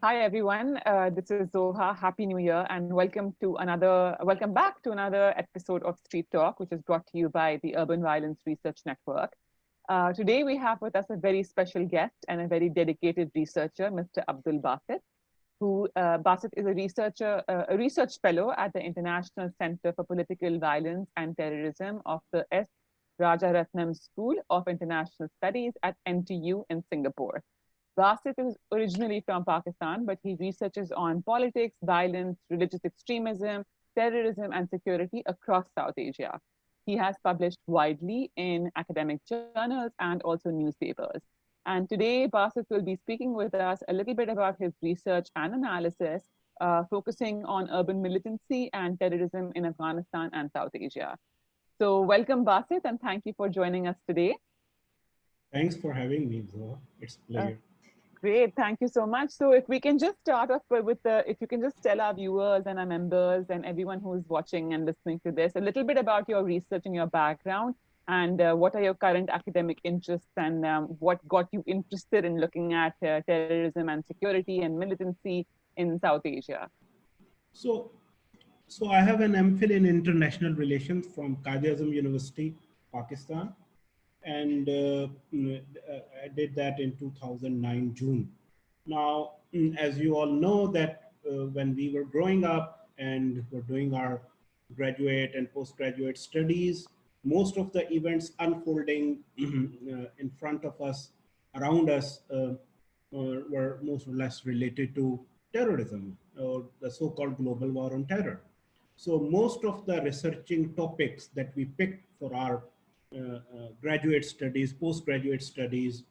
Hi everyone, this is Zoha. Happy New Year, and welcome back to another episode of Street Talk, which is brought to you by the Urban Violence Research Network. Today we have with us a very special guest and a very dedicated researcher, Mr. Abdul Basit, who Basit is a research fellow at the International Center for Political Violence and Terrorism of the S. Rajaratnam School of International Studies at NTU in Singapore. Basit is originally from Pakistan, but he researches on politics, violence, religious extremism, terrorism, and security across South Asia. He has published widely in academic journals and also newspapers. And today, Basit will be speaking with us a little bit about his research and analysis, focusing on urban militancy and terrorism in Afghanistan and South Asia. So, welcome, Basit, and thank you for joining us today. Thanks for having me, Zoa. It's a Uh, pleasure. Great, thank you so much. So if we can just start off if you can just tell our viewers and our members and everyone who's watching and listening to this a little bit about your research and your background, and what are your current academic interests, and what got you interested in looking at terrorism and security and militancy in South Asia. So, so I have an MPhil in international relations from Qaid University, Pakistan, and I did that in 2009 June. Now, as you all know, that when we were growing up and were doing our graduate and postgraduate studies, most of the events unfolding in front of us, around us, were most or less related to terrorism or the so-called global war on terror. So most of the researching topics that we picked for our graduate studies, postgraduate studies,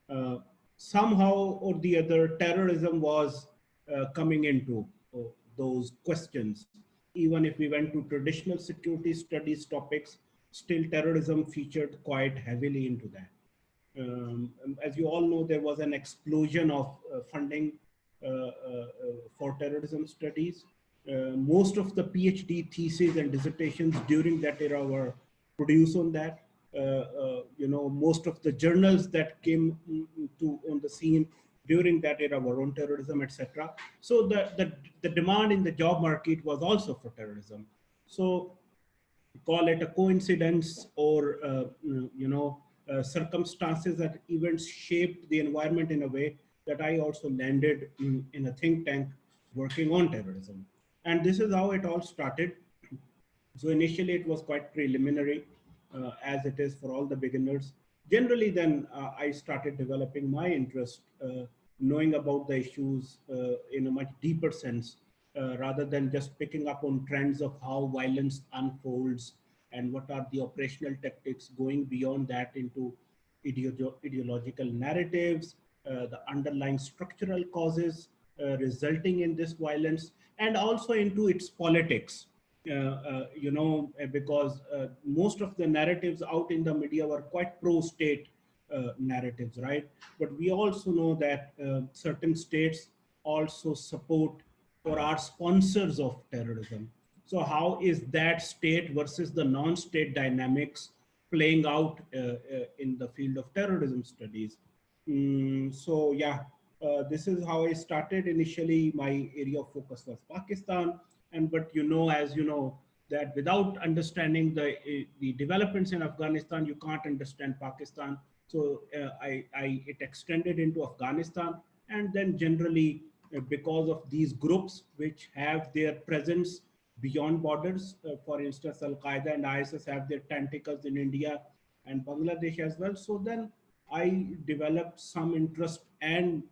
uh, somehow or the other, terrorism was coming into those questions. Even if we went to traditional security studies topics, still terrorism featured quite heavily into that. As you all know, there was an explosion of funding for terrorism studies. Most of the PhD theses and dissertations during that era were produced on that. Most of the journals that came to on the scene during that era were on terrorism, etc. So the demand in the job market was also for terrorism. So call it a coincidence or circumstances that events shaped the environment in a way that I also landed in a think tank working on terrorism. And this is how it all started. So initially it was quite preliminary, as it is for all the beginners. Generally, then I started developing my interest, knowing about the issues in a much deeper sense, rather than just picking up on trends of how violence unfolds and what are the operational tactics, going beyond that into ideological narratives, the underlying structural causes resulting in this violence, and also into its politics. Because most of the narratives out in the media were quite pro-state narratives, right? But we also know that certain states also support or are sponsors of terrorism. So how is that state versus the non-state dynamics playing out in the field of terrorism studies? So yeah, this is how I started. Initially, my area of focus was Pakistan, and but as you know, that without understanding the developments in Afghanistan, you can't understand Pakistan. So it extended into Afghanistan, and then generally because of these groups which have their presence beyond borders. For instance, al-Qaeda and ISIS have their tentacles in India and Bangladesh as well. So then I developed some interest and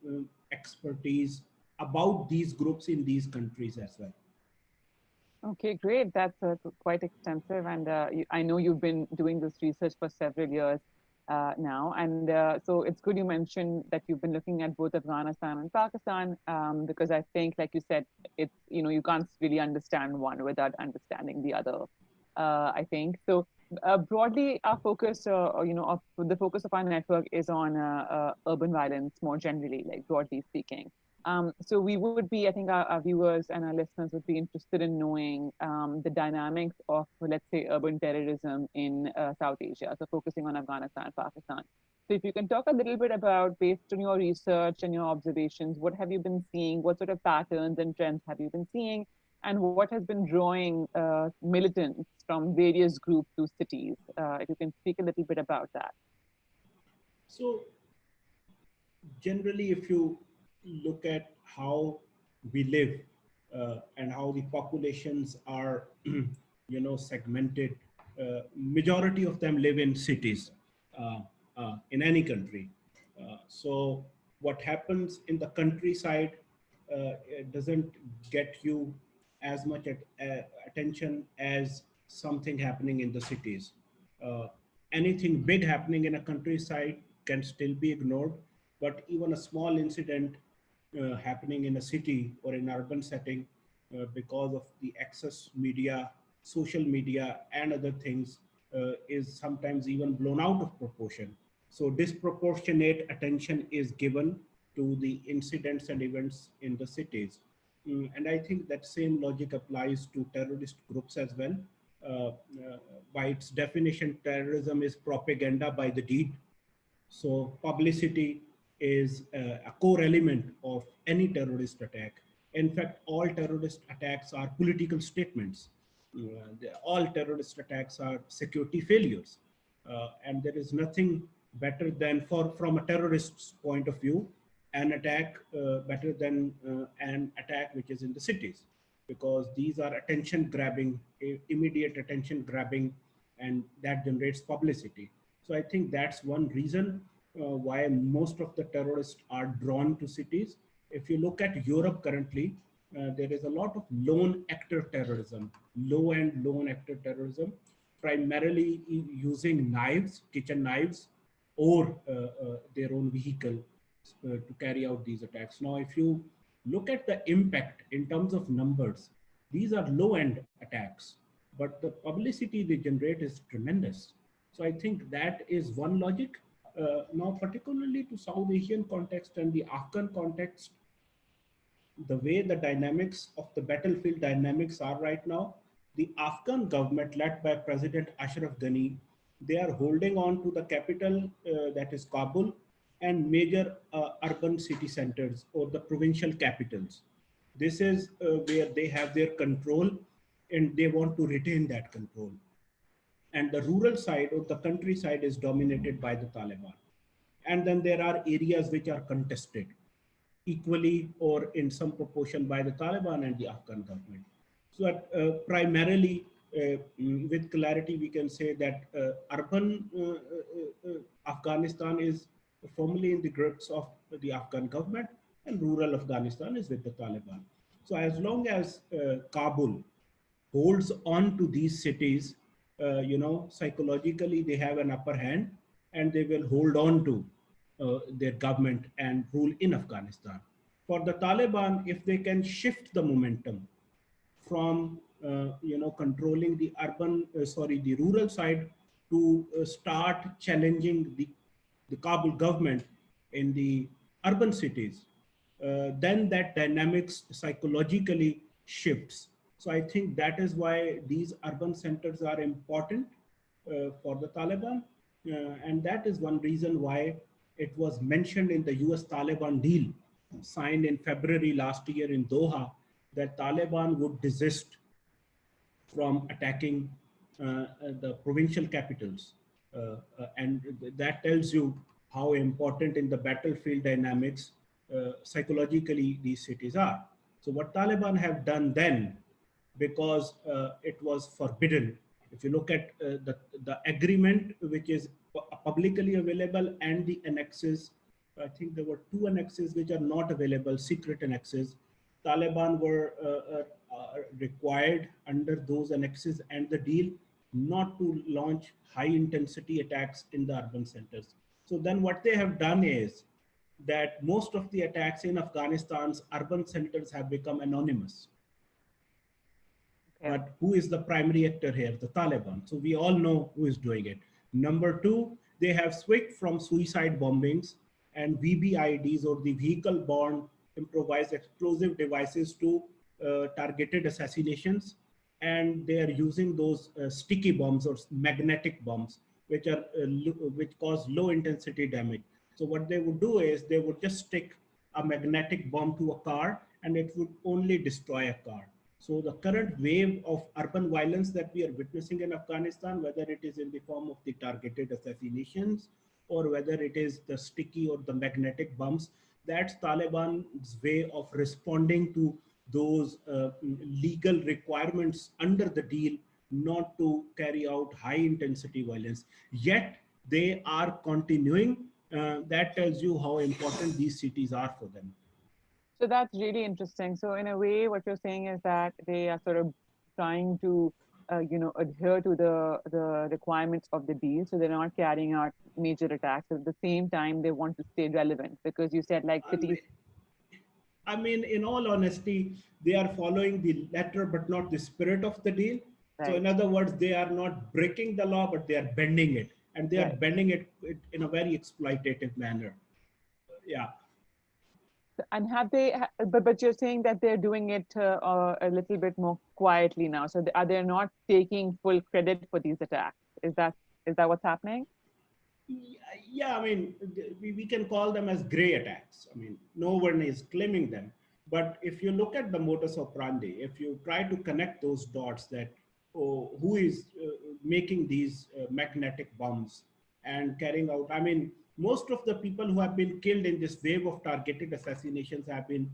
expertise about these groups in these countries as well. Okay, great. That's quite extensive, and I know you've been doing this research for several years now, and so it's good you mentioned that you've been looking at both Afghanistan and Pakistan, because I think, like you said, it's you can't really understand one without understanding the other. I think so. Broadly, our focus, the focus of our network is on urban violence more generally, like broadly speaking. So we would be, I think our viewers and our listeners would be interested in knowing the dynamics of, let's say, urban terrorism in South Asia. So focusing on Afghanistan, Pakistan. So if you can talk a little bit about, based on your research and your observations, what have you been seeing? What sort of patterns and trends have you been seeing? And what has been drawing militants from various groups to cities? If you can speak a little bit about that. So generally, if you look at how we live and how the populations are, segmented, majority of them live in cities uh, in any country. So what happens in the countryside it doesn't get you as much attention as something happening in the cities. Uh, Anything big happening in a countryside can still be ignored, but even a small incident happening in a city or in urban setting because of the access media, social media, and other things is sometimes even blown out of proportion. So disproportionate attention is given to the incidents and events in the cities. And I think that same logic applies to terrorist groups as well. Uh, uh, by its definition, terrorism is propaganda by the deed. So publicity is a core element of any terrorist attack. In fact, all terrorist attacks are political statements. All terrorist attacks are security failures. And there is nothing better than, from a terrorist's point of view, an attack better than an attack which is in the cities, because these are attention grabbing, immediate attention grabbing, and that generates publicity. So I think that's one reason why most of the terrorists are drawn to cities. If you look at Europe currently, there is a lot of lone actor terrorism, low-end lone actor terrorism, primarily using knives, kitchen knives, or their own vehicle to carry out these attacks. Now, if you look at the impact in terms of numbers, these are low-end attacks, but the publicity they generate is tremendous. So I think that is one logic. Now, particularly to South Asian context and the Afghan context, the way the dynamics of the battlefield dynamics are right now, the Afghan government led by President Ashraf Ghani, they are holding on to the capital, that is Kabul, and major urban city centers or the provincial capitals. This is where they have their control and they want to retain that control. And the rural side or the countryside is dominated by the Taliban. And then there are areas which are contested equally or in some proportion by the Taliban and the Afghan government. So primarily, with clarity, we can say that urban Afghanistan is firmly in the grips of the Afghan government, and rural Afghanistan is with the Taliban. So as long as Kabul holds on to these cities, psychologically they have an upper hand and they will hold on to their government and rule in Afghanistan. For the Taliban, if they can shift the momentum from controlling the the rural side to start challenging the Kabul government in the urban cities, then that dynamics psychologically shifts. So I think that is why these urban centers are important for the Taliban. And that is one reason why it was mentioned in the US-Taliban deal signed in February last year in Doha that Taliban would desist from attacking the provincial capitals. And that tells you how important in the battlefield dynamics psychologically these cities are. So what Taliban have done then, because it was forbidden, if you look at the agreement which is publicly available and the annexes, I think there were 2 annexes which are not available, secret annexes. Taliban were required under those annexes and the deal not to launch high intensity attacks in the urban centers. So then what they have done is that most of the attacks in Afghanistan's urban centers have become anonymous. Okay. But who is the primary actor here? The Taliban. So we all know who is doing it. Number 2, they have switched from suicide bombings and VBIDs or the vehicle-borne improvised explosive devices to targeted assassinations. And they are using those sticky bombs or magnetic bombs. which cause low intensity damage. So what they would do is they would just stick a magnetic bomb to a car and it would only destroy a car. So the current wave of urban violence that we are witnessing in Afghanistan, whether it is in the form of the targeted assassinations or whether it is the sticky or the magnetic bombs, that's Taliban's way of responding to those legal requirements under the deal not to carry out high intensity violence. Yet they are continuing. That tells you how important these cities are for them. So that's really interesting. So in a way, what you're saying is that they are sort of trying to, adhere to the requirements of the deal. So they're not carrying out major attacks. At the same time, they want to stay relevant because you said like cities. I mean, in all honesty, they are following the letter but not the spirit of the deal. So Right. in other words, they are not breaking the law, but they are bending it, and they are Right. bending it in a very exploitative manner. Yeah. And have they? But you're saying that they're doing it a little bit more quietly now. So are they not taking full credit for these attacks? Is that what's happening? Yeah, I mean, we can call them as gray attacks. I mean, no one is claiming them. But if you look at the modus operandi, if you try to connect those dots that who is making these magnetic bombs and carrying out, I mean, most of the people who have been killed in this wave of targeted assassinations have been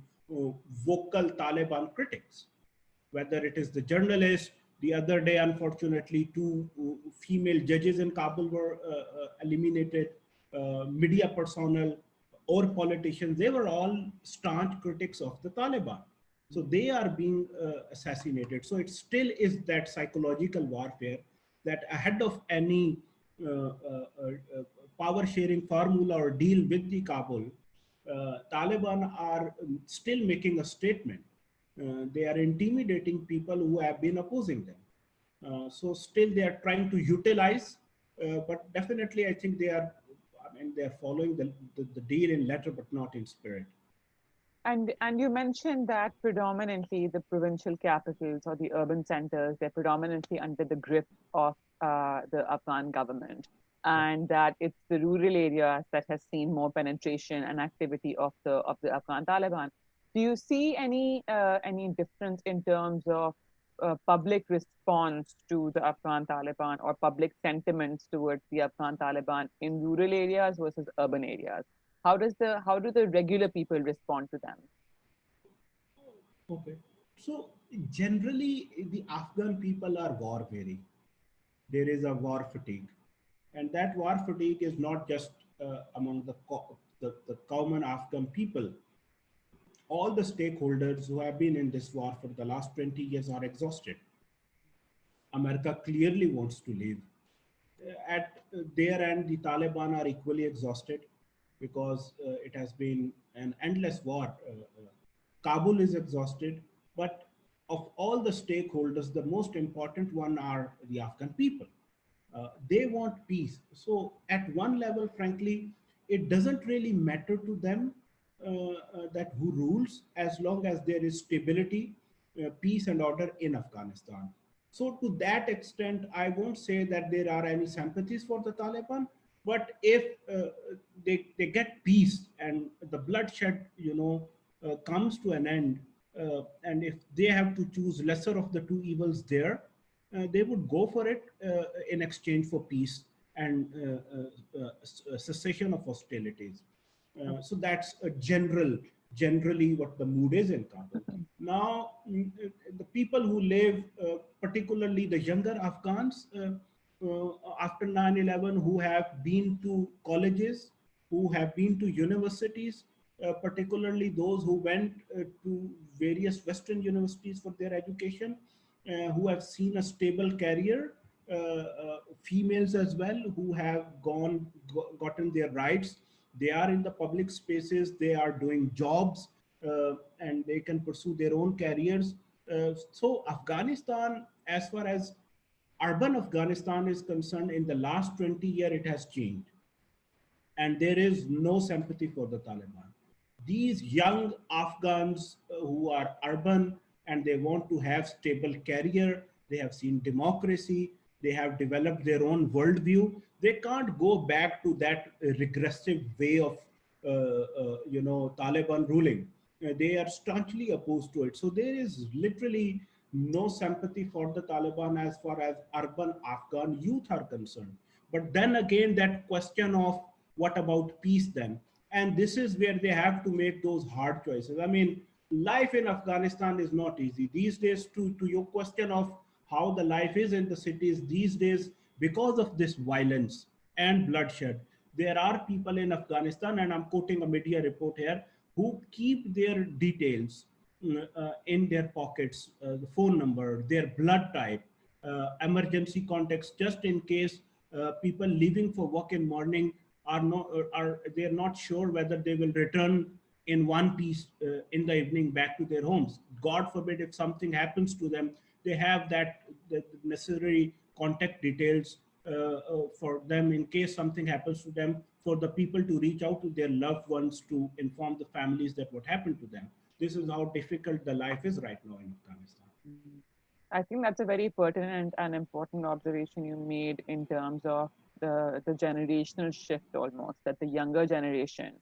vocal Taliban critics, whether it is the journalist. The other day, unfortunately, two female judges in Kabul were eliminated, media personnel or politicians. They were all staunch critics of the Taliban. So they are being assassinated. So it still is that psychological warfare that ahead of any power sharing formula or deal with the Kabul, Taliban are still making a statement. They are intimidating people who have been opposing them. So still they are trying to utilize, but definitely I think they are, I mean, they are following the deal in letter, but not in spirit. And you mentioned that predominantly the provincial capitals or the urban centers, they're predominantly under the grip of the Afghan government, and that it's the rural areas that has seen more penetration and activity of the Afghan Taliban. Do you see any difference in terms of public response to the Afghan Taliban or public sentiments towards the Afghan Taliban in rural areas versus urban areas? How do the regular people respond to them? Okay. So generally, the Afghan people are war weary. There is a war fatigue, and that war fatigue is not just among the common Afghan people. All the stakeholders who have been in this war for the last 20 years are exhausted. America clearly wants to leave. At their end, the Taliban are equally exhausted because it has been an endless war. Kabul is exhausted, but of all the stakeholders, the most important one are the Afghan people. They want peace. So, at one level, frankly, it doesn't really matter to them that who rules as long as there is stability, peace, and order in Afghanistan. So, to that extent, I won't say that there are any sympathies for the Taliban, but if they get peace and the bloodshed, comes to an end, and if they have to choose lesser of the two evils there, they would go for it in exchange for peace and cessation of hostilities. So that's generally what the mood is in Kabul. Now, the people who live, particularly the younger Afghans, after 9/11, who have been to colleges, who have been to universities, particularly those who went to various Western universities for their education, who have seen a stable career, females as well, who have gotten their rights. They are in the public spaces, they are doing jobs, and they can pursue their own careers. So Afghanistan, as far as urban Afghanistan is concerned, in the last 20 years, it has changed. And there is no sympathy for the Taliban. These young Afghans who are urban and they want to have stable career, they have seen democracy, They have developed their own worldview. They can't go back to that regressive way of, Taliban ruling. They are staunchly opposed to it. So there is literally no sympathy for the Taliban as far as urban Afghan youth are concerned. But then again, that question of what about peace then? And this is where they have to make those hard choices. I mean, life in Afghanistan is not easy these days. To your question of how the life is in the cities these days, because of this violence and bloodshed, there are people in Afghanistan, and I'm quoting a media report here, who keep their details in their pockets, the phone number, their blood type, emergency context, just in case people leaving for work in morning are not are they're not sure whether they will return in one piece in the evening back to their homes. God forbid if something happens to them, they have that the necessary contact details for them in case something happens to them, for the people to reach out to their loved ones to inform the families that what happened to them. This is how difficult the life is right now in Afghanistan. Mhm. I think that's a very pertinent and important observation you made in terms of the generational shift almost, that the younger generation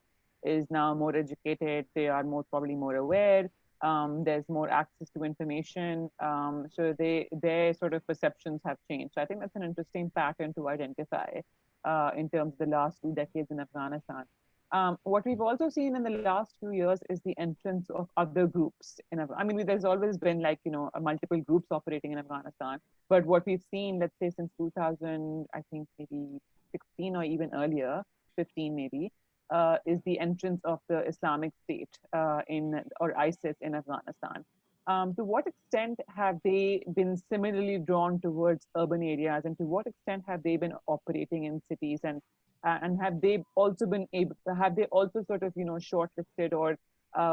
is now more educated, they are more probably more aware, there's more access to information, so their sort of perceptions have changed. So I think that's an interesting pattern to identify in terms of the last 2 decades in Afghanistan. What we've also seen in the last few years is the entrance of other groups in I mean, there's always been like, multiple groups operating in Afghanistan. But what we've seen, let's say since 2000, I think maybe 16 or even earlier, 15 maybe, is the entrance of the Islamic State or ISIS in Afghanistan. To what extent have they been similarly drawn towards urban areas, and to what extent have they been operating in cities, and have they also been able? Have they also sort of shortlisted or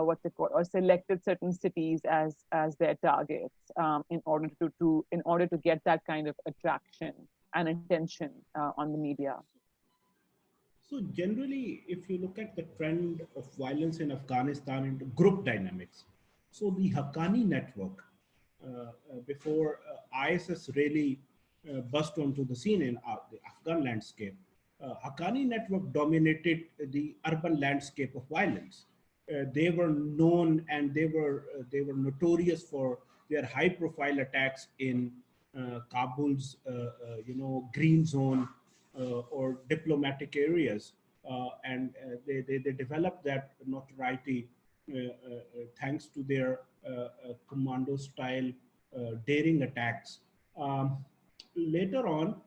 what's it called, or selected certain cities as their targets in order to get that kind of attraction and attention on the media? So generally, if you look at the trend of violence in Afghanistan into group dynamics, so the Haqqani network, before ISIS really burst onto the scene in the Afghan landscape, Haqqani network dominated the urban landscape of violence. They were known and they were notorious for their high-profile attacks in Kabul's green zone or diplomatic areas, and they developed that notoriety thanks to their commando style daring attacks. Later on,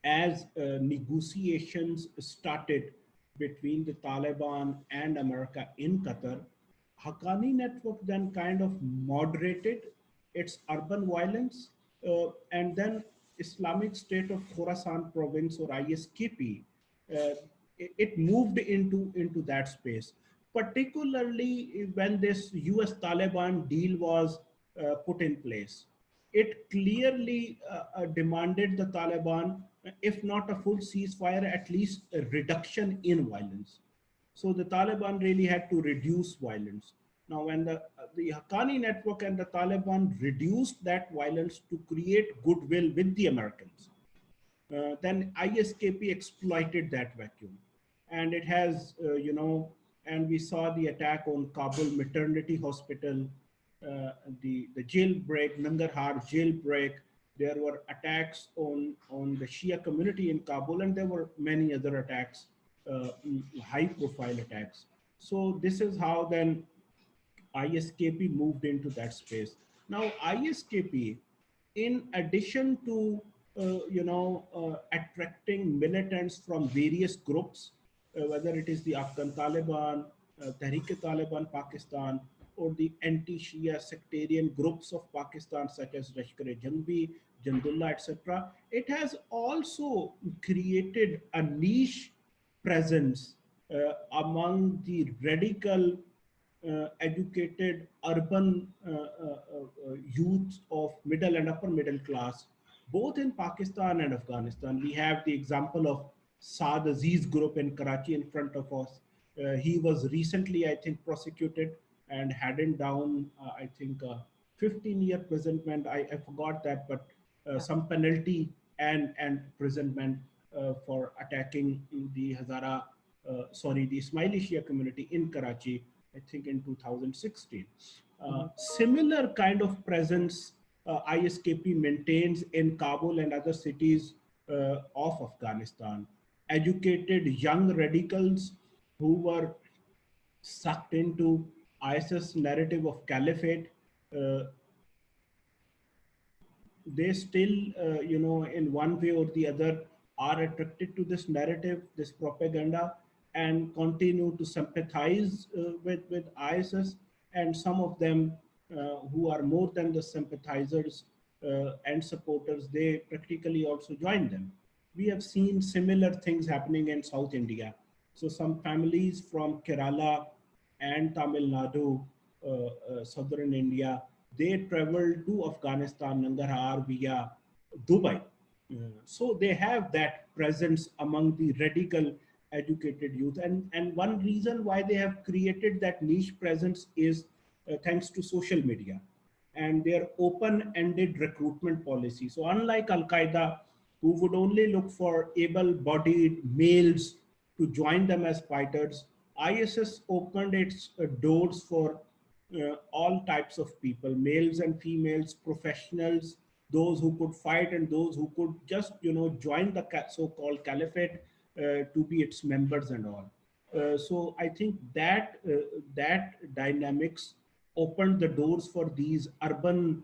as negotiations started between the Taliban and America in Qatar, Haqqani network then kind of moderated its urban violence, and then Islamic State of Khorasan province, or ISKP, it moved into that space, particularly when this US Taliban deal was put in place. It clearly demanded the Taliban, if not a full ceasefire, at least a reduction in violence. So the Taliban really had to reduce violence. Now, when the Haqqani network and the Taliban reduced that violence to create goodwill with the Americans, then ISKP exploited that vacuum. And it has, and we saw the attack on Kabul Maternity Hospital, the jailbreak, Nangarhar jailbreak. There were attacks on the Shia community in Kabul, and there were many other attacks, high profile attacks. So this is how then ISKP moved into that space. Now, ISKP, in addition to attracting militants from various groups, whether it is the Afghan Taliban, Tehrik-e-Taliban Pakistan, or the anti-Shia sectarian groups of Pakistan, such as Lashkar-e-Jhangvi, Jandullah, etc., it has also created a niche presence among the radical educated urban youth of middle and upper middle class, both in Pakistan and Afghanistan. We have the example of Saad Aziz group in Karachi in front of us. He was recently, I think, prosecuted and handed down, I think, 15-year imprisonment. I forgot that, but some penalty and imprisonment for attacking the the Ismaili Shia community in Karachi, I think in 2016. Similar kind of presence ISKP maintains in Kabul and other cities of Afghanistan. Educated young radicals who were sucked into ISIS narrative of caliphate, uh, they still, in one way or the other, are attracted to this narrative, this propaganda, and continue to sympathize with ISIS. And some of them who are more than the sympathizers and supporters, they practically also join them. We have seen similar things happening in South India. So some families from Kerala and Tamil Nadu, southern India, they traveled to Afghanistan, Nangarhar via Dubai. So they have that presence among the radical educated youth. And one reason why they have created that niche presence is thanks to social media and their open-ended recruitment policy. So unlike Al-Qaeda, who would only look for able-bodied males to join them as fighters, ISS opened its doors for all types of people, males and females, professionals, those who could fight and those who could just, join the so-called caliphate to be its members and all. So I think that dynamics opened the doors for these urban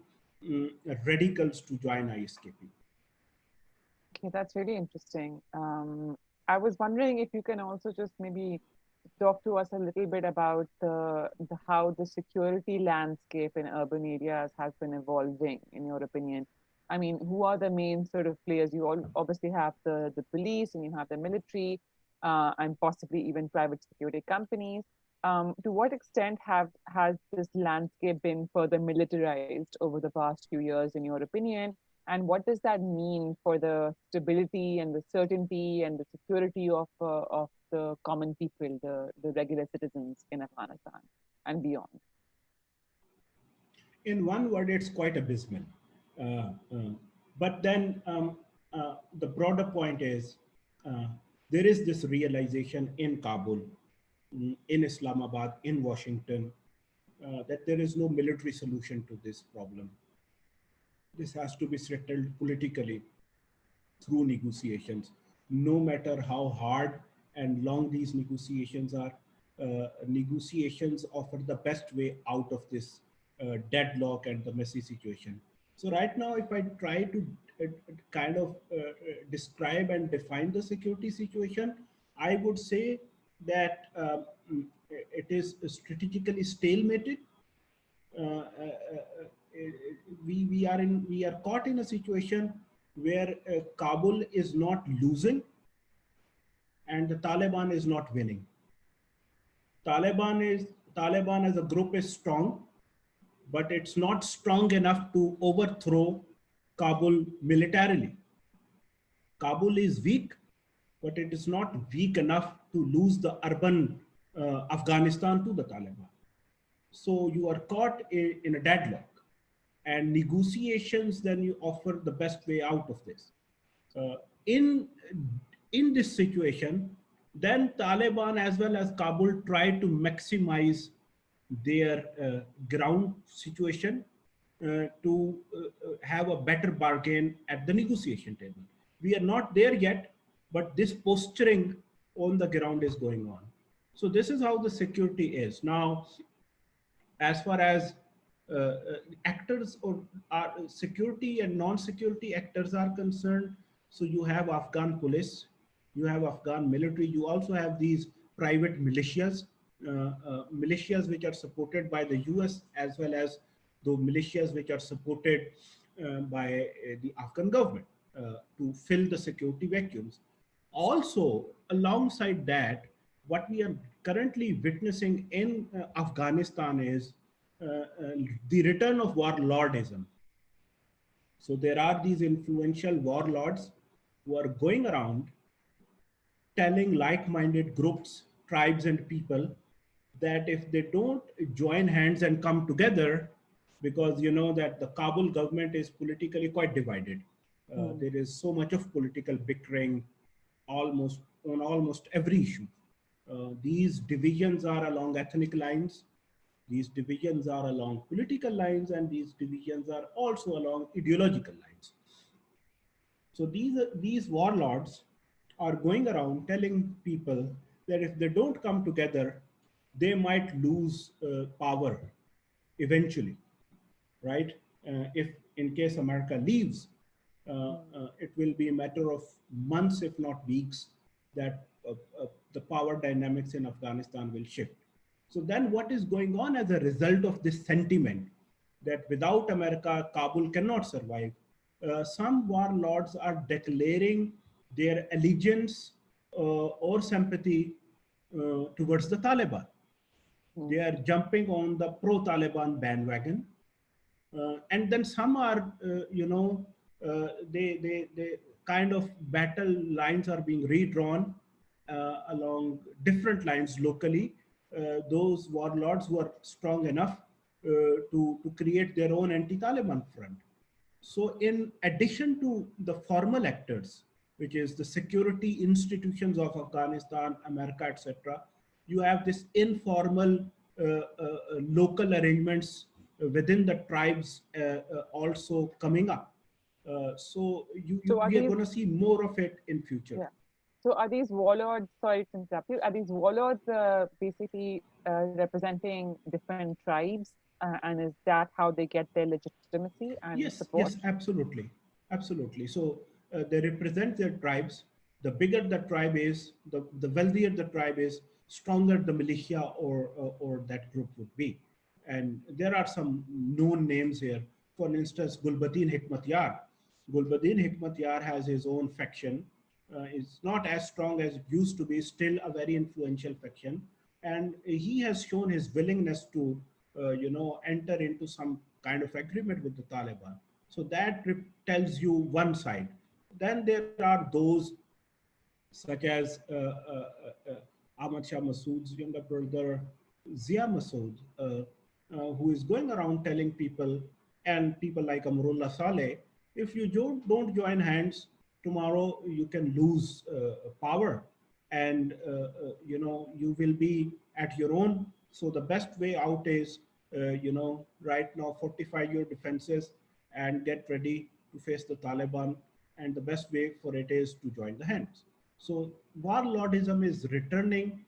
radicals to join ISKP. Okay, that's really interesting. I was wondering if you can also just maybe talk to us a little bit about the how the security landscape in urban areas has been evolving, in your opinion. I mean, who are the main sort of players? You all obviously have the police and you have the military, and possibly even private security companies. To what extent has this landscape been further militarized over the past few years, in your opinion? And what does that mean for the stability and the certainty and the security of the common people, the regular citizens in Afghanistan and beyond? In one word, it's quite abysmal. Uh, uh, but then the broader point is uh, there is this realization in Kabul, in Islamabad, in Washington, that there is no military solution to this problem. This has to be settled politically through negotiations. No matter how hard and long these negotiations are, negotiations offer the best way out of this deadlock and the messy situation. So right now, if I try to kind of describe and define the security situation, I would say that it is strategically stalemated. uh, uh, uh, we are caught in a situation where Kabul is not losing and the Taliban is not winning. Taliban as a group is strong, but it's not strong enough to overthrow Kabul militarily. Kabul is weak, but it is not weak enough to lose the urban Afghanistan to the Taliban. So you are caught in a deadlock, and negotiations then you offer the best way out of this. Uh, in in this situation, then Taliban as well as Kabul try to maximize their ground situation to have a better bargain at the negotiation table. We are not there yet, but this posturing on the ground is going on. So this is how the security is now. As far as actors or security and non-security actors are concerned, so you have Afghan police, you have Afghan military, you also have these private militias, militias which are supported by the US as well as the militias which are supported by the Afghan government to fill the security vacuums. Also, alongside that, what we are currently witnessing in Afghanistan is the return of warlordism. So there are these influential warlords who are going around telling like-minded groups, tribes, and people that if they don't join hands and come together, because you know that the Kabul government is politically quite divided. Mm. There is so much of political bickering almost on almost every issue. These divisions are along ethnic lines, these divisions are along political lines, and these divisions are also along ideological lines. So these warlords are going around telling people that if they don't come together, they might lose power eventually, right? If in case America leaves, it will be a matter of months, if not weeks, that the power dynamics in Afghanistan will shift. So then what is going on as a result of this sentiment that without America, Kabul cannot survive? Some warlords are declaring their allegiance or sympathy towards the Taliban. They Mm. are jumping on the pro-Taliban bandwagon, and then some are, they kind of battle lines are being redrawn along different lines locally. Those warlords who are strong enough to create their own anti-Taliban front. So, in addition to the formal actors, which is the security institutions of Afghanistan, America, etc., you have this informal local arrangements within the tribes also coming up. So are We are these, going to see more of it in future. yeah. So are these warlords, sorry to interrupt you, are these warlords basically representing different tribes? And is that how they get their legitimacy and Yes, support? yes, absolutely, absolutely. So they represent their tribes. The bigger the tribe is, the wealthier the tribe is, stronger the militia or that group would be. And there are some known names here. For instance, Gulbuddin Hikmatyar. Gulbuddin Hikmatyar has his own faction. It's not as strong as it used to be, still a very influential faction. And he has shown his willingness to, enter into some kind of agreement with the Taliban. So that tells you one side. Then there are those such as Ahmad Shah Massoud's younger brother, Zia Massoud, who is going around telling people, and people like Amrullah Saleh, if you don't join hands, tomorrow you can lose power, and you will be at your own. So the best way out is, right now fortify your defenses and get ready to face the Taliban. And the best way for it is to join the hands. So warlordism is returning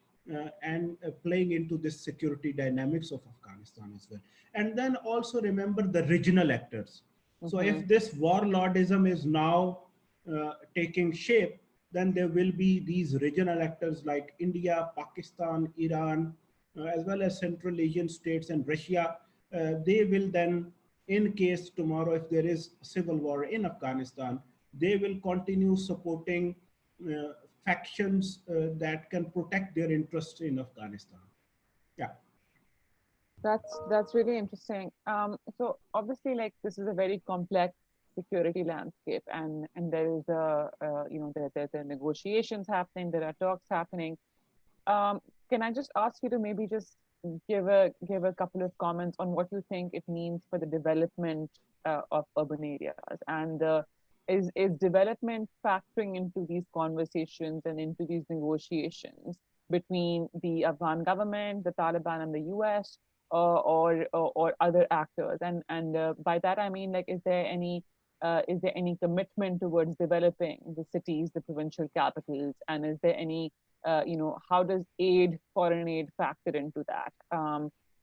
and playing into this security dynamics of Afghanistan as well. And then also remember the regional actors. So Mm-hmm. if this warlordism is now taking shape, then there will be these regional actors like India, Pakistan, Iran, as well as Central Asian states and Russia. They will then, in case tomorrow if there is civil war in Afghanistan, they will continue supporting uh, factions that can protect their interests in Afghanistan. Yeah. That's really interesting. So obviously, like this is a very complex security landscape, and there is there's negotiations happening, there are talks happening. Um, can I just ask you to maybe just give a couple of comments on what you think it means for the development of urban areas, and is development factoring into these conversations and into these negotiations between the Afghan government, the Taliban, and the US, or other actors? And by that I mean, like, is there any commitment towards developing the cities, the provincial capitals, and is there any how does foreign aid factor into that?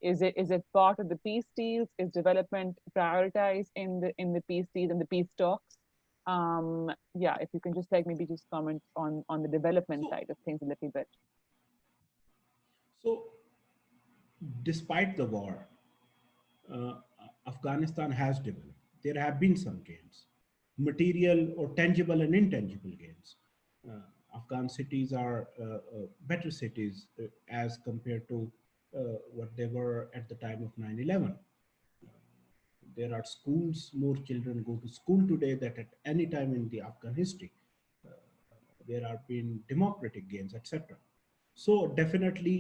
Is it part of the peace deals? Is development prioritized in the peace deals and the peace talks? Yeah, if you can just like maybe just comment on the development So, side of things a little bit. so despite the war, uh, Afghanistan has developed. There have been some gains, material or tangible and intangible gains. Uh, Afghan cities are better cities as compared to what they were at the time of 9/11. There are schools, more children go to school today than at any time in the Afghan history. Uh, there have been democratic gains, etc. So definitely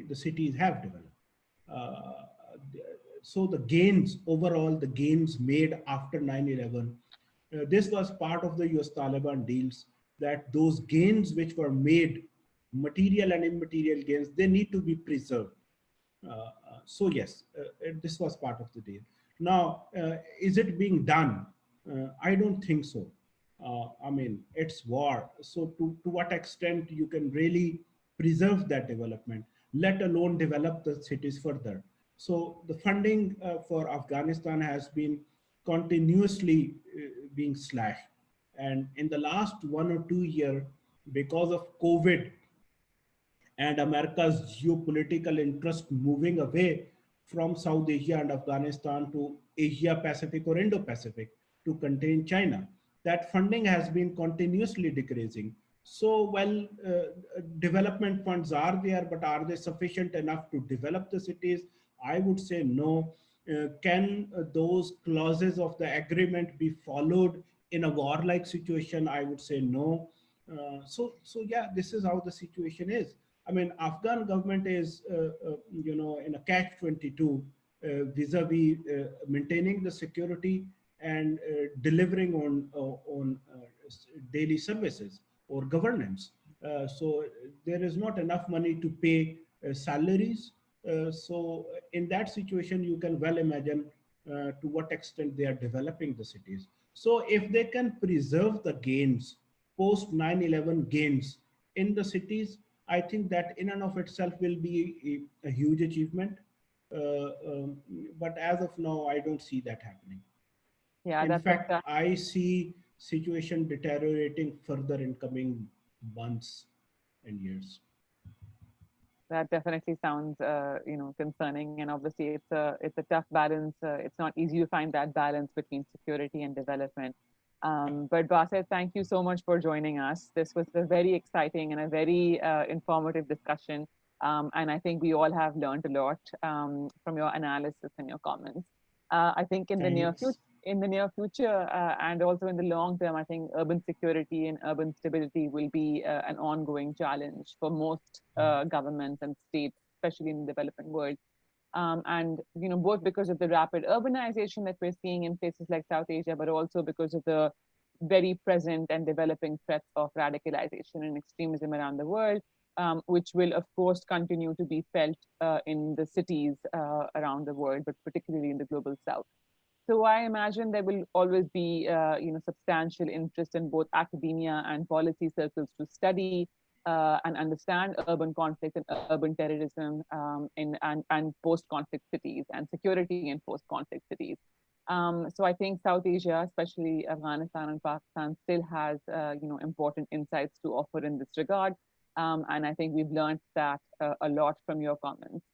the cities have developed. Uh, so the gains, overall, the gains made after 9/11, this was part of the US Taliban deals, that those gains which were made, material and immaterial gains, they need to be preserved. So yes, this was part of the deal. Now, is it being done? I don't think so. I mean, it's war. So to what extent you can really preserve that development, let alone develop the cities further. So the funding for Afghanistan has been continuously being slashed. And in the last 1 or 2 years, because of COVID, and America's geopolitical interest moving away from South Asia and Afghanistan to Asia Pacific or Indo Pacific to contain China. That funding has been continuously decreasing. So, well, development funds are there, but are they sufficient enough to develop the cities? I would say no. Can those clauses of the agreement be followed in a warlike situation? I would say no. So yeah, this is how the situation is. I mean, Afghan government is, in a catch-22 vis-a-vis maintaining the security and delivering on daily services or governance. So there is not enough money to pay salaries. So in that situation, you can well imagine to what extent they are developing the cities. So if they can preserve the gains, post 9/11 gains in the cities, I think that in and of itself will be a huge achievement. But as of now, I don't see that happening. Yeah, In that's fact, exactly. I see situation deteriorating further in coming months and years. That definitely sounds, concerning, and obviously it's a tough balance. It's not easy to find that balance between security and development. But Basit, thank you so much for joining us. This was a very exciting and a very informative discussion, and I think we all have learned a lot from your analysis and your comments. I think Thanks. in the near future, and also in the long term, I think urban security and urban stability will be an ongoing challenge for most governments and states, especially in the developing world. And both because of the rapid urbanization that we're seeing in places like South Asia, but also because of the very present and developing threats of radicalization and extremism around the world, which will of course continue to be felt in the cities around the world, but particularly in the global South. So I imagine there will always be, substantial interest in both academia and policy circles to study and understand urban conflict and urban terrorism and post-conflict cities and security in post-conflict cities. So I think South Asia, especially Afghanistan and Pakistan, still has, important insights to offer in this regard. And I think we've learned that a lot from your comments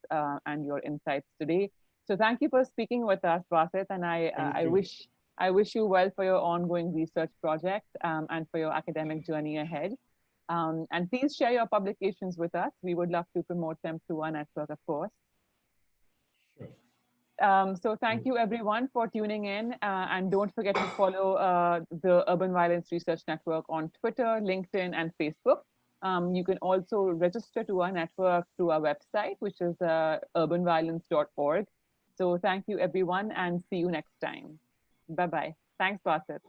and your insights today. So thank you for speaking with us, Basit, and Thank I you. wish you well for your ongoing research projects and for your academic journey ahead. And please share your publications with us. We would love to promote them through our network, of course. Sure. So thank you everyone for tuning in, and don't forget to follow the Urban Violence Research Network on Twitter, LinkedIn, and Facebook. You can also register to our network through our website, which is urbanviolence.org. So thank you everyone, and see you next time. Bye-bye. Thanks, Basit.